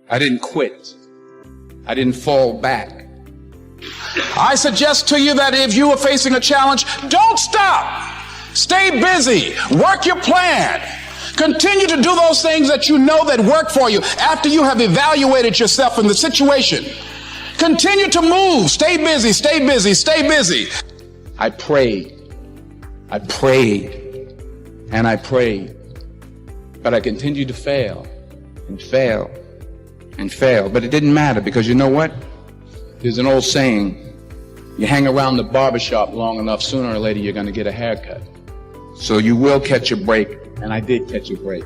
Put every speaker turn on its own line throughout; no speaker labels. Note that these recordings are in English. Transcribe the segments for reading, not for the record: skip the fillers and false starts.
I didn't quit. I didn't fall back. I suggest to you that if you are facing a challenge, don't stop. Stay busy. Work your plan. Continue to do those things that you know that work for you after you have evaluated yourself in the situation. Continue to move. Stay busy, stay busy, stay busy. I prayed, and I prayed. But I continued to fail and fail and fail. But it didn't matter, because you know what? There's an old saying, you hang around the barbershop long enough, sooner or later you're going to get a haircut. So you will catch a break, and I did catch a break.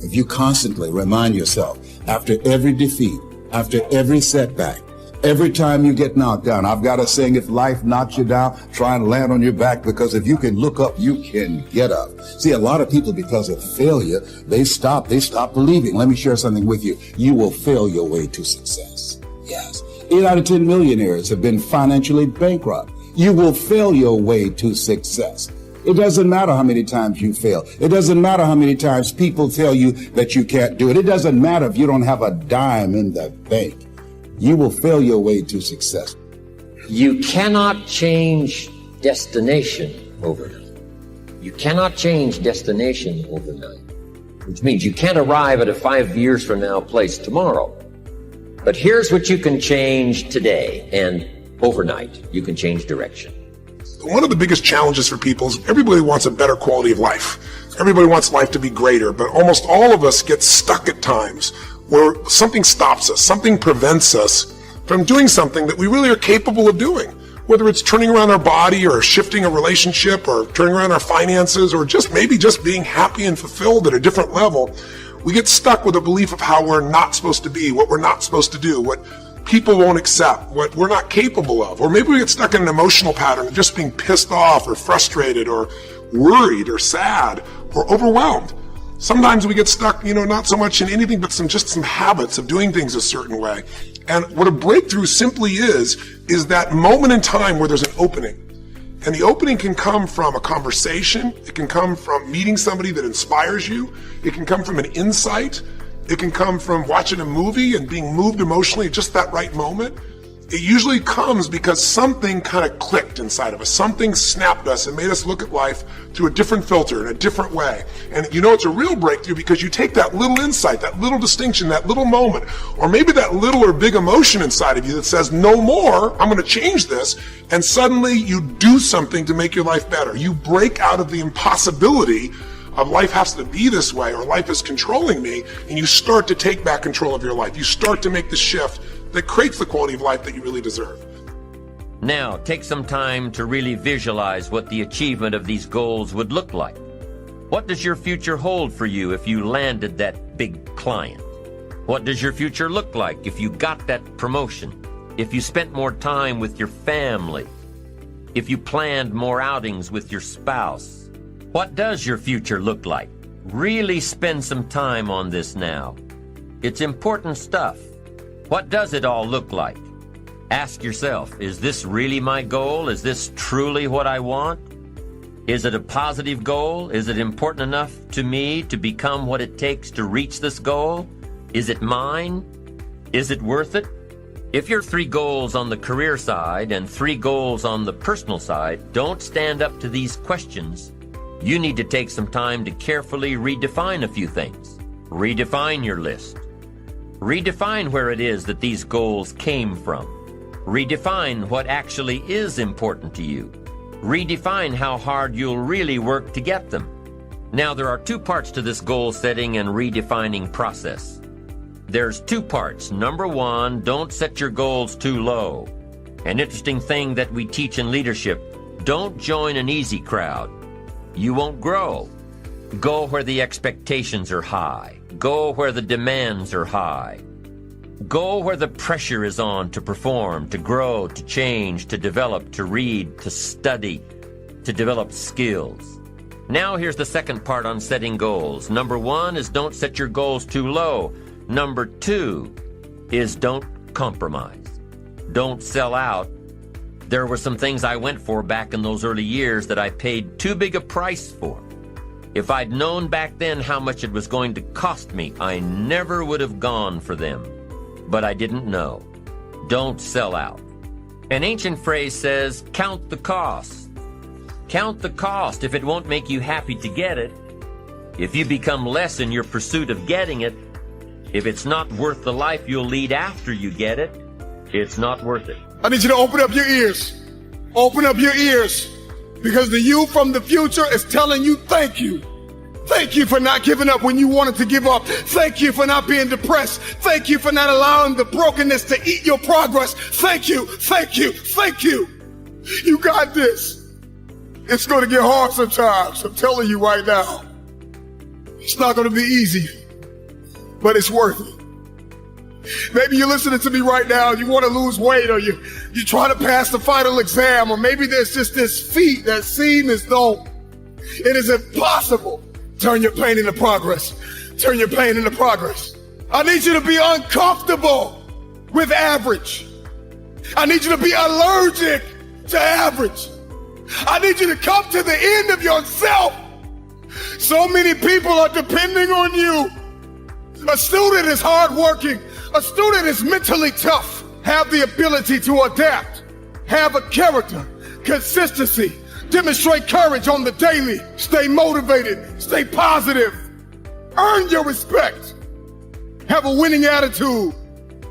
If you constantly remind yourself, after every defeat, after every setback, every time you get knocked down, I've got a saying, if life knocks you down, try and land on your back, because if you can look up, you can get up. See, a lot of people, because of failure, they stop believing. Let me share something with you. You will fail your way to success. Yes. 8 out of 10 millionaires have been financially bankrupt. You will fail your way to success. It doesn't matter how many times you fail. It doesn't matter how many times people tell you that you can't do it. It doesn't matter if you don't have a dime in the bank. You will fail your way to success.
You cannot change destination overnight. You cannot change destination overnight, which means you can't arrive at a 5 years from now place tomorrow. But here's what you can change today, and overnight you can change direction.
One of the biggest challenges for people is everybody wants a better quality of life. Everybody wants life to be greater, but almost all of us get stuck at times where something stops us, something prevents us from doing something that we really are capable of doing. Whether it's turning around our body or shifting a relationship or turning around our finances or maybe just being happy and fulfilled at a different level, we get stuck with a belief of how we're not supposed to be, what we're not supposed to do, what people won't accept, what we're not capable of. Or maybe we get stuck in an emotional pattern of just being pissed off or frustrated or worried or sad or overwhelmed. Sometimes we get stuck, not so much in anything but some habits of doing things a certain way. And what a breakthrough simply is that moment in time where there's an opening. And the opening can come from a conversation. It can come from meeting somebody that inspires you. It can come from an insight. It can come from watching a movie and being moved emotionally at just that right moment. It usually comes because something kind of clicked inside of us. Something snapped us and made us look at life through a different filter, in a different way. And it's a real breakthrough because you take that little insight, that little distinction, that little moment, or maybe that little or big emotion inside of you that says, no more, I'm going to change this. And suddenly you do something to make your life better. You break out of the impossibility of life has to be this way or life is controlling me, and you start to take back control of your life. You start to make the shift that creates the quality of life that you really deserve.
Now, take some time to really visualize what the achievement of these goals would look like. What does your future hold for you if you landed that big client? What does your future look like if you got that promotion? If you spent more time with your family? If you planned more outings with your spouse? What does your future look like? Really spend some time on this now. It's important stuff. What does it all look like? Ask yourself, is this really my goal? Is this truly what I want? Is it a positive goal? Is it important enough to me to become what it takes to reach this goal? Is it mine? Is it worth it? If your 3 goals on the career side and 3 goals on the personal side don't stand up to these questions, you need to take some time to carefully redefine a few things. Redefine your list. Redefine where it is that these goals came from. Redefine what actually is important to you. Redefine how hard you'll really work to get them. Now, there are 2 parts to this goal setting and redefining process. There's 2 parts. Number 1, don't set your goals too low. An interesting thing that we teach in leadership, don't join an easy crowd. You won't grow. Go where the expectations are high. Go where the demands are high. Go where the pressure is on to perform, to grow, to change, to develop, to read, to study, to develop skills. Now here's the second part on setting goals. Number 1 is don't set your goals too low. Number 2 is don't compromise. Don't sell out. There were some things I went for back in those early years that I paid too big a price for. If I'd known back then how much it was going to cost me, I never would have gone for them. but I didn't know. Don't sell out. An ancient phrase says, count the cost. Count the cost if it won't make you happy to get it. If you become less in your pursuit of getting it, if it's not worth the life you'll lead after you get it, it's not worth it.
I need you to open up your ears. Open up your ears. Because the you from the future is telling you thank you. Thank you for not giving up when you wanted to give up. Thank you for not being depressed. Thank you for not allowing the brokenness to eat your progress. Thank you, thank you, thank you. You got this. It's going to get hard sometimes. I'm telling you right now. It's not going to be easy, but it's worth it. Maybe you're listening to me right now and you want to lose weight, or you try to pass the final exam, or maybe there's just this feat that seems as though it is impossible. Turn your pain into progress. Turn your pain into progress. I need you to be uncomfortable with average. I need you to be allergic to average. I need you to come to the end of yourself. So many people are depending on you. A student is hardworking. A student is mentally tough. Have the ability to adapt. Have a character, consistency. Demonstrate courage on the daily. Stay motivated. Stay positive. Earn your respect. Have a winning attitude.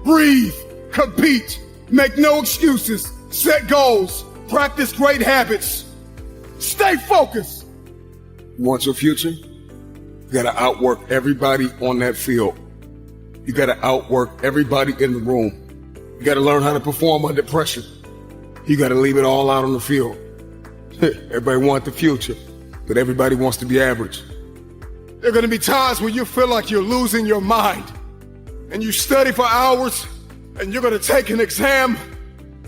Breathe. Compete. Make no excuses. Set goals. Practice great habits. Stay focused. You want your future? You gotta outwork everybody on that field. You gotta outwork everybody in the room. You gotta learn how to perform under pressure. You gotta leave it all out on the field. Everybody wants the future, but everybody wants to be average. There are gonna be times when you feel like you're losing your mind, and you study for hours, and you're gonna take an exam,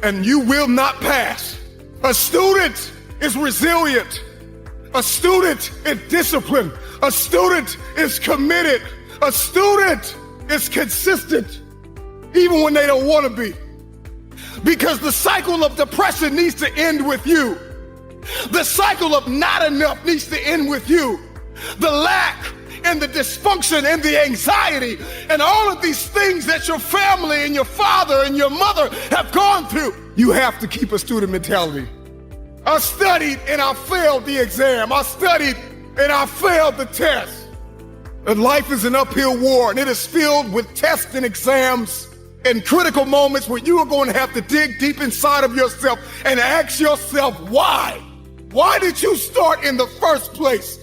and you will not pass. A student is resilient. A student is disciplined. A student is committed. A student is consistent, even when they don't want to be. Because the cycle of depression needs to end with you. The cycle of not enough needs to end with you. The lack and the dysfunction and the anxiety and all of these things that your family and your father and your mother have gone through. You have to keep a student mentality. I studied and I failed the exam. I studied and I failed the test. And life is an uphill war, and it is filled with tests and exams and critical moments where you are going to have to dig deep inside of yourself and ask yourself why. Why did you start in the first place?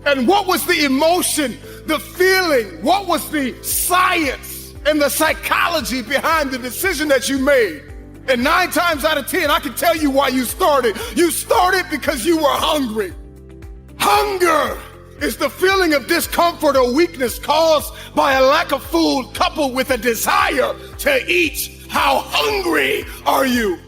And what was the emotion, the feeling? What was the science and the psychology behind the decision that you made? And 9 times out of 10, I can tell you why you started. You started because you were hungry. Hunger is the feeling of discomfort or weakness caused by a lack of food coupled with a desire to eat. How hungry are you?